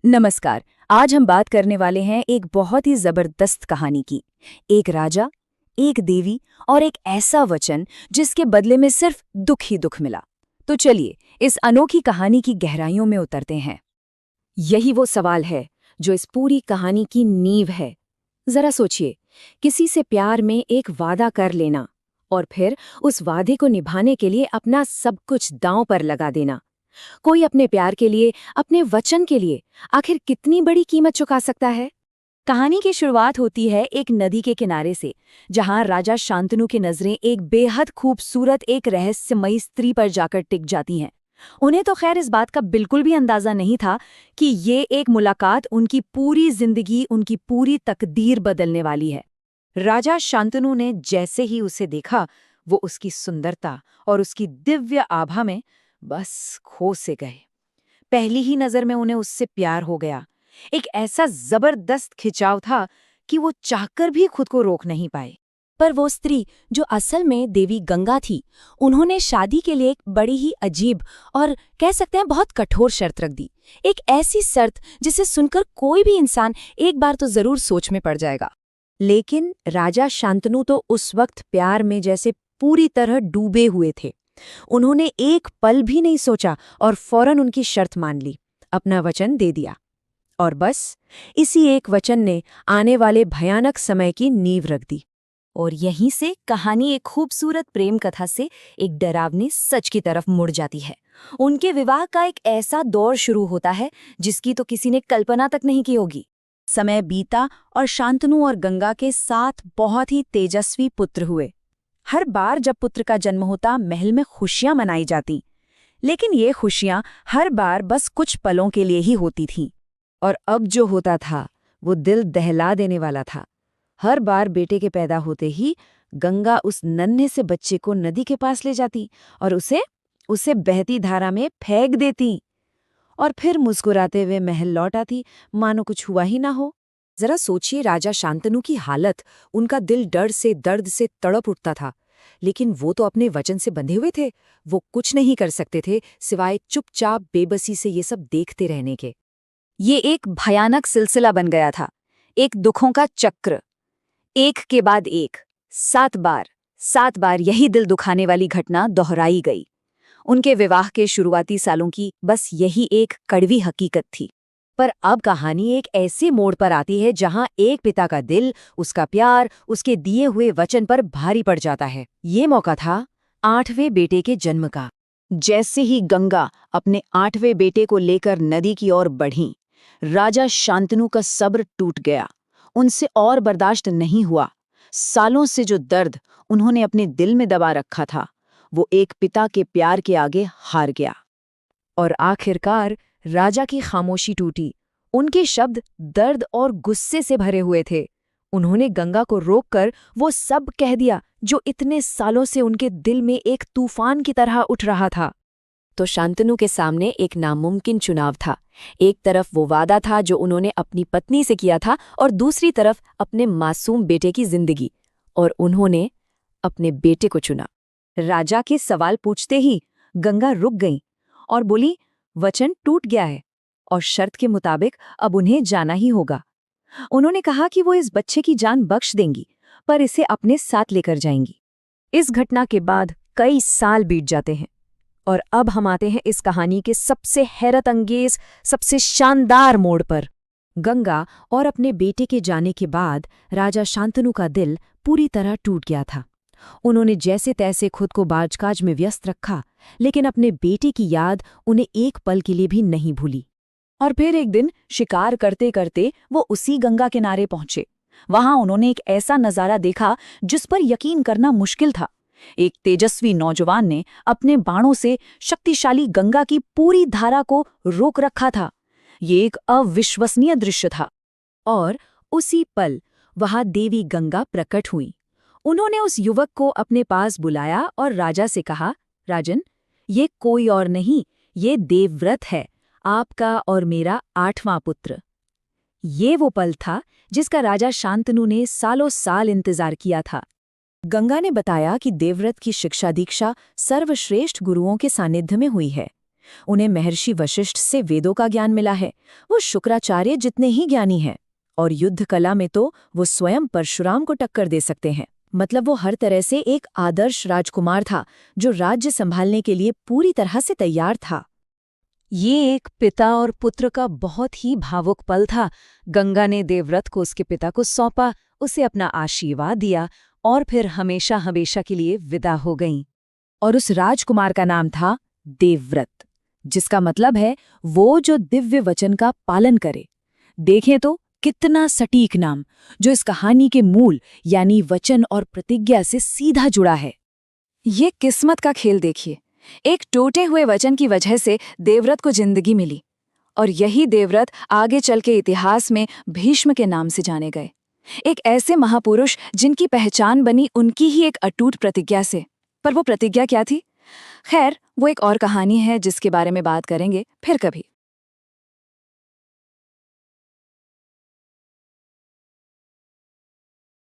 नमस्कार। आज हम बात करने वाले हैं एक बहुत ही जबरदस्त कहानी की। एक राजा, एक देवी और एक ऐसा वचन जिसके बदले में सिर्फ दुख ही दुख मिला। तो चलिए इस अनोखी कहानी की गहराइयों में उतरते हैं। यही वो सवाल है जो इस पूरी कहानी की नींव है। जरा सोचिए, किसी से प्यार में एक वादा कर लेना और फिर उस वादे को निभाने के लिए अपना सब कुछ दांव पर लगा देना। कोई अपने प्यार के लिए, अपने वचन के लिए आखिर कितनी बड़ी कीमत चुका सकता है। कहानी की शुरुआत होती है एक नदी के किनारे से, जहां राजा शांतनु की नजरें एक बेहद खूबसूरत, एक रहस्यमयी स्त्री पर जाकर टिक जाती हैं। उन्हें तो खैर इस बात का बिल्कुल भी अंदाजा नहीं था कि ये एक मुलाकात उनकी पूरी जिंदगी, उनकी पूरी तकदीर बदलने वाली है। राजा शांतनु ने जैसे ही उसे देखा, वो उसकी सुंदरता और उसकी दिव्य आभा में बस खो से गए। पहली ही नजर में उन्हें उससे प्यार हो गया। एक ऐसा जबरदस्त खिंचाव था कि वो चाहकर भी खुद को रोक नहीं पाए। पर वो स्त्री, जो असल में देवी गंगा थी, उन्होंने शादी के लिए एक बड़ी ही अजीब और कह सकते हैं बहुत कठोर शर्त रख दी। एक ऐसी शर्त जिसे सुनकर कोई भी इंसान एक बार तो जरूर सोच में पड़ जाएगा। लेकिन राजा शांतनु तो उस वक्त प्यार में जैसे पूरी तरह डूबे हुए थे। उन्होंने एक पल भी नहीं सोचा और फौरन उनकी शर्त मान ली, अपना वचन दे दिया। और बस इसी एक वचन ने आने वाले भयानक समय की नींव रख दी। और यहीं से कहानी एक खूबसूरत प्रेम कथा से एक डरावनी सच की तरफ मुड़ जाती है। उनके विवाह का एक ऐसा दौर शुरू होता है जिसकी तो किसी ने कल्पना तक नहीं की होगी। समय बीता और शांतनु और गंगा के 7 बहुत ही तेजस्वी पुत्र हुए। हर बार जब पुत्र का जन्म होता, महल में खुशियां मनाई जाती। लेकिन ये खुशियां हर बार बस कुछ पलों के लिए ही होती थीं। और अब जो होता था वो दिल दहला देने वाला था। हर बार बेटे के पैदा होते ही गंगा उस नन्हे से बच्चे को नदी के पास ले जाती और उसे बहती धारा में फेंक देती। और फिर मुस्कुराते हुए महल लौट आती, मानो कुछ हुआ ही ना हो। जरा सोचिए राजा शांतनु की हालत। उनका दिल दर्द से तड़प उठता था। लेकिन वो तो अपने वचन से बंधे हुए थे। वो कुछ नहीं कर सकते थे सिवाय चुपचाप बेबसी से ये सब देखते रहने के। ये एक भयानक सिलसिला बन गया था, एक दुखों का चक्र। एक के बाद एक 7 बार यही दिल दुखाने वाली घटना दोहराई गई। उनके विवाह के शुरुआती सालों की बस यही एक कड़वी हकीकत थी। पर अब कहानी एक ऐसे मोड़ पर आती है जहां एक पिता का दिल, उसका प्यार, उसके दिए हुए वचन पर भारी पड़ जाता है। ये मौका था 8वें बेटे के जन्म का। जैसे ही गंगा अपने 8वें बेटे को लेकर नदी की ओर बढ़ी, राजा शांतनु का सब्र टूट गया। उनसे और बर्दाश्त नहीं हुआ। सालों से जो दर्द उन्होंने अपने दिल में दबा रखा था, वो एक पिता के प्यार के आगे हार गया। और आखिरकार राजा की खामोशी टूटी। उनके शब्द दर्द और गुस्से से भरे हुए थे। उन्होंने गंगा को रोककर वो सब कह दिया जो इतने सालों से उनके दिल में एक तूफान की तरह उठ रहा था। तो शांतनु के सामने एक नामुमकिन चुनाव था। एक तरफ वो वादा था जो उन्होंने अपनी पत्नी से किया था और दूसरी तरफ अपने मासूम बेटे की जिंदगी। और उन्होंने अपने बेटे को चुना। राजा के सवाल पूछते ही गंगा रुक गई और बोली, वचन टूट गया है और शर्त के मुताबिक अब उन्हें जाना ही होगा। उन्होंने कहा कि वो इस बच्चे की जान बख्श देंगी, पर इसे अपने साथ लेकर जाएंगी। इस घटना के बाद कई साल बीत जाते हैं और अब हम आते हैं इस कहानी के सबसे हैरत अंगेज, सबसे शानदार मोड़ पर। गंगा और अपने बेटे के जाने के बाद राजा शांतनु का दिल पूरी तरह टूट गया था। उन्होंने जैसे तैसे खुद को बाजकाज में व्यस्त रखा, लेकिन अपने बेटे की याद उन्हें एक पल के लिए भी नहीं भूली। और फिर एक दिन शिकार करते करते वो उसी गंगा किनारे पहुंचे। वहां उन्होंने एक ऐसा नजारा देखा जिस पर यकीन करना मुश्किल था। एक तेजस्वी नौजवान ने अपने बाणों से शक्तिशाली गंगा की पूरी धारा को रोक रखा था। ये एक अविश्वसनीय दृश्य था। और उसी पल वहां देवी गंगा प्रकट हुई। उन्होंने उस युवक को अपने पास बुलाया और राजा से कहा, राजन, ये कोई और नहीं, ये देवव्रत है, आपका और मेरा 8वां पुत्र। ये वो पल था जिसका राजा शांतनु ने सालों साल इंतजार किया था। गंगा ने बताया कि देवव्रत की शिक्षा दीक्षा सर्वश्रेष्ठ गुरुओं के सानिध्य में हुई है। उन्हें महर्षि वशिष्ठ से वेदों का ज्ञान मिला है। वो शुक्राचार्य जितने ही ज्ञानी हैं। और युद्ध कला में तो वो स्वयं परशुराम को टक्कर दे सकते हैं। मतलब वो हर तरह से एक आदर्श राजकुमार था, जो राज्य संभालने के लिए पूरी तरह से तैयार था। ये एक पिता और पुत्र का बहुत ही भावुक पल था। गंगा ने देवव्रत को उसके पिता को सौंपा, उसे अपना आशीर्वाद दिया और फिर हमेशा हमेशा के लिए विदा हो गईं। और उस राजकुमार का नाम था देवव्रत, जिसका मतलब है वो जो दिव्य वचन का पालन करे। देखें तो कितना सटीक नाम, जो इस कहानी के मूल यानी वचन और प्रतिज्ञा से सीधा जुड़ा है। ये किस्मत का खेल देखिए। एक टूटे हुए वचन की वजह से देवव्रत को जिंदगी मिली, और यही देवव्रत आगे चल के इतिहास में भीष्म के नाम से जाने गए। एक ऐसे महापुरुष जिनकी पहचान बनी उनकी ही एक अटूट प्रतिज्ञा से। पर वो प्रतिज्ञा क्या थी? खैर, वो एक और कहानी है जिसके बारे में बात करेंगे फिर कभी।